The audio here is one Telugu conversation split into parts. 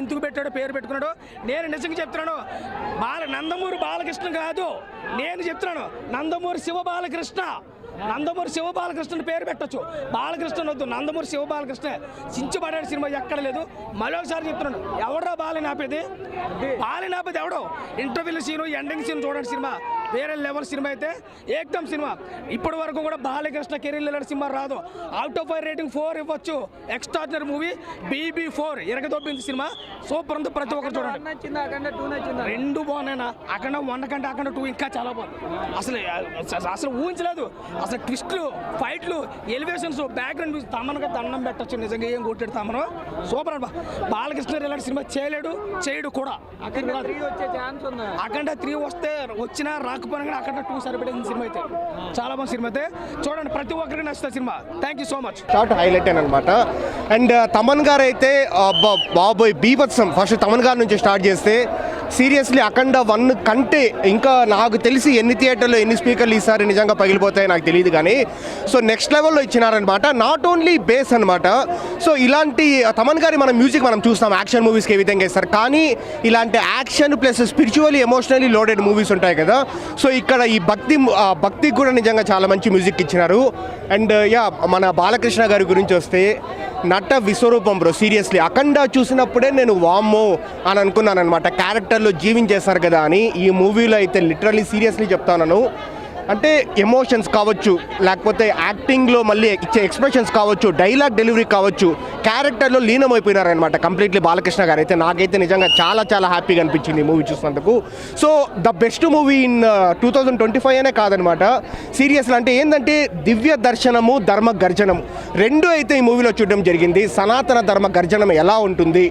ఎందుకు పెట్టాడో పేరు పెట్టుకున్నాడు. నేను నిజంగా చెప్తున్నాను, నందమూరి బాలకృష్ణ కాదు, నేను చెప్తున్నాను నందమూరి శివ బాలకృష్ణ. నందమూరి శివ బాలకృష్ణ పేరు పెట్టచ్చు, బాలకృష్ణ వద్దు, నందమూరి శివ బాలకృష్ణ. చించుపడాడు సినిమా ఎక్కడ లేదు. మరొకసారి చెప్తున్నాను, ఎవడో బాలని ఆపేది ఎవడో. ఇంటర్వ్యూల సీను, ఎండింగ్ సీన్ చూడండి, సినిమా వేరే లెవెల్ సినిమా అయితే ఏకదమ్ సినిమా. ఇప్పటి వరకు కూడా బాలకృష్ణ కెరీర్ సినిమా రాదు. అవుట్ ఆఫ్ 5 రేటింగ్ 4 ఇవ్వచ్చు. Extraordinary movie. BB4 ఇరగదొబ్బింది సినిమా, సూపర్ ఉంది. ప్రతి ఒక్కరు చూడండి. రెండు బాగున్నాయినా. అక్కడ 1 కంటే అక్కడ 2 ఇంకా చాలా బాగుంది. అసలు ఊహించలేదు. అసలు ట్విస్ట్లు, ఫైట్లు, ఎలివేషన్స్, బ్యాక్గ్రౌండ్ మ్యూజిక్. తమనుగా దండం పెట్టచ్చు. నిజంగా ఏం కొట్టాడు తమను, సూపర్ అబ్బా. బాలకృష్ణ ఇలాంటి సినిమా చేయడు కూడా. అక్కడ 3 వచ్చినా రాకపోయినా అక్కడ 2 సరిపడింది సినిమా అయితే. చాలా బాగుంది సినిమా అయితే, చూడండి. ప్రతి ఒక్కరికి నచ్చుతుంది cinema. Thank you so much. Short highlight అనమాట. అండ్ తమన్ గారు అయితే బాబోయ్ బీభత్సం. ఫస్ట్ తమన్ గారి నుంచి స్టార్ట్ చేస్తే సీరియస్లీ అఖండ 1 కంటే ఇంకా నాకు తెలిసి ఎన్ని థియేటర్లో ఎన్ని స్పీకర్లు ఈసారి నిజంగా పగిలిపోతాయి నాకు తెలియదు, కానీ సో నెక్స్ట్ లెవెల్లో ఇచ్చినారనమాట. నాట్ ఓన్లీ బేస్ అనమాట. సో ఇలాంటి తమన్ గారి మనం మ్యూజిక్ మనం చూస్తాం యాక్షన్ మూవీస్కి ఏ విధంగా ఇస్తారు, కానీ ఇలాంటి action plus spiritually emotionally loaded movies ఉంటాయి కదా. సో ఇక్కడ ఈ భక్తికి కూడా నిజంగా చాలా మంచి మ్యూజిక్ ఇచ్చినారు. అండ్ మన బాలకృష్ణ గారి గురించి వస్తే నట విశ్వరూపం బ్రో. సీరియస్లీ అఖండ చూసినప్పుడే నేను వామ్మో అని అనుకున్నాను అనమాట. క్యారెక్టర్లో జీవించేస్తారు కదా అని. ఈ మూవీలో అయితే లిటరల్లీ సీరియస్లీ చెప్తాను, అంటే ఎమోషన్స్ కావచ్చు, లేకపోతే యాక్టింగ్లో మళ్ళీ ఇచ్చే ఎక్స్ప్రెషన్స్ కావచ్చు, డైలాగ్ డెలివరీ కావచ్చు, క్యారెక్టర్లో లీనమైపోయినారనమాట కంప్లీట్లీ బాలకృష్ణ గారు అయితే. నాకైతే నిజంగా చాలా చాలా హ్యాపీగా అనిపించింది ఈ మూవీ చూసినందుకు. So the best movie in 2025 అనే కాదనమాట. సీరియస్లీ అంటే ఏంటంటే దివ్య దర్శనము, ధర్మ గర్జనము రెండు అయితే ఈ మూవీలో చూడడం జరిగింది. సనాతన ధర్మ గర్జనం ఎలా ఉంటుంది,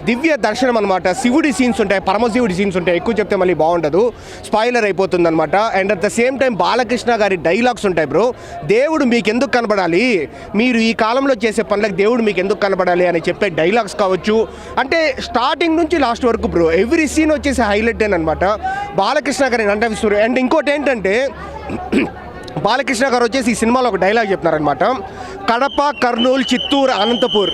దివ్య దర్శనం అనమాట. శివుడి సీన్స్ ఉంటాయి, పరమశివుడి సీన్స్ ఉంటాయి. ఎక్కువ చెప్తే మళ్ళీ బాగుండదు, స్పాయిలర్ అయిపోతుంది అనమాట. And at the same time Balakrishna గారి డైలాగ్స్ ఉంటాయి బ్రో. దేవుడు మీకు ఎందుకు కనబడాలి, మీరు ఈ కాలంలో చేసే పనులకు దేవుడు మీకు ఎందుకు కనబడాలి అని చెప్పే డైలాగ్స్ కావచ్చు. అంటే స్టార్టింగ్ నుంచి లాస్ట్ వరకు బ్రో ఎవ్రీ సీన్ వచ్చేసి హైలైట్ అనమాట బాలకృష్ణ గారి నటవిస్తారు. అండ్ ఇంకోటి ఏంటంటే బాలకృష్ణ గారు వచ్చేసి ఈ సినిమాలో ఒక డైలాగ్ చెప్తున్నారనమాట. కడప, కర్నూలు, చిత్తూరు, అనంతపూర్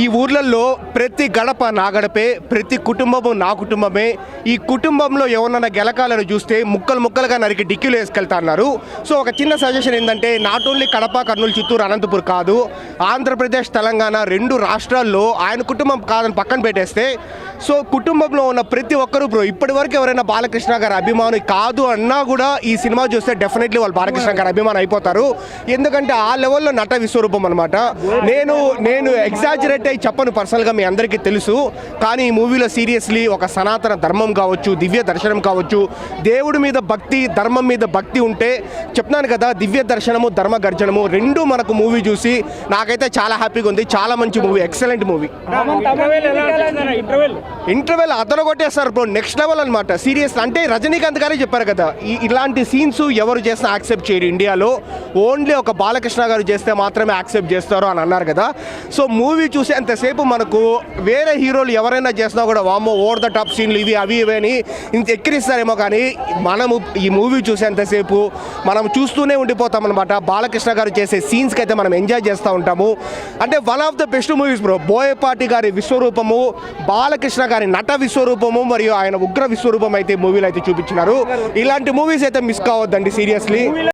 ఈ ఊర్లలో ప్రతి గడప నా గడపే, ప్రతి కుటుంబము నా కుటుంబమే. ఈ కుటుంబంలో ఎవరన్నా గెలకాలను చూస్తే ముక్కలు ముక్కలుగా నరికి డిక్కీలు వేసుకెళ్తా అన్నారు. సో ఒక చిన్న సజెషన్ ఏంటంటే నాట్ ఓన్లీ కడప, కర్నూలు, చిత్తూరు, అనంతపూర్ కాదు, ఆంధ్రప్రదేశ్, తెలంగాణ 2 రాష్ట్రాల్లో ఆయన కుటుంబం కాదని పక్కన పెట్టేస్తే సో కుటుంబంలో ఉన్న ప్రతి ఒక్కరూ బ్రో ఇప్పటి వరకు ఎవరైనా బాలకృష్ణ గారి అభిమాని కాదు అన్నా కూడా ఈ సినిమా చూస్తే డెఫినెట్లీ వాళ్ళు బాలకృష్ణ గారి అభిమానం అయిపోతారు. ఎందుకంటే ఆ లెవెల్లో నట విశ్వరూపం అనమాట. నేను ఎగ్జాజరేట్ అయి చెప్పను, పర్సనల్గా మీ అందరికీ తెలుసు. కానీ ఈ మూవీలో సీరియస్లీ ఒక సనాతన ధర్మం కావచ్చు, దివ్య దర్శనం కావచ్చు, దేవుడి మీద భక్తి, ధర్మం మీద భక్తి ఉంటే చెప్తున్నాను కదా, దివ్య దర్శనము, ధర్మ గర్జనము రెండు మనకు మూవీ చూసి నాకైతే చాలా హ్యాపీగా ఉంది. చాలా మంచి మూవీ, ఎక్సలెంట్ మూవీ. ఇంటర్వెల్ అదరగొట్టేస్తారు బ్రో, నెక్స్ట్ లెవెల్ అనమాట. సీరియస్ అంటే రజనీకాంత్ గారే చెప్పారు కదా, ఇలాంటి సీన్స్ ఎవరు చేసినా యాక్సెప్ట్ చేయరు ఇండియాలో, ఓన్లీ ఒక బాలకృష్ణ గారు చేస్తే మాత్రమే యాక్సెప్ట్ చేస్తారు అని అన్నారు కదా. సో మూవీ చూసి అంతసేపు మనకు వేరే హీరోలు ఎవరైనా చేసినా కూడా వామ్మో ఓవర్ ద టాప్ సీన్లు ఇవి అవి ఇవి అని ఇంత ఎక్కిరిస్తారేమో, కానీ మనము ఈ మూవీ చూసేంతసేపు మనం చూస్తూనే ఉండిపోతాం అనమాట. బాలకృష్ణ గారు చేసే సీన్స్కి అయితే మనం ఎంజాయ్ చేస్తూ ఉంటాము. అంటే one of the best movies bro. Boyapati గారి విశ్వరూపము, బాలకృష్ణ గారి నట విశ్వరూపము మరియు ఆయన ఉగ్ర విశ్వరూపం అయితే మూవీలో అయితే చూపించినారు. ఇలాంటి మూవీస్ అయితే మిస్ కావద్దండి సీరియస్లీ.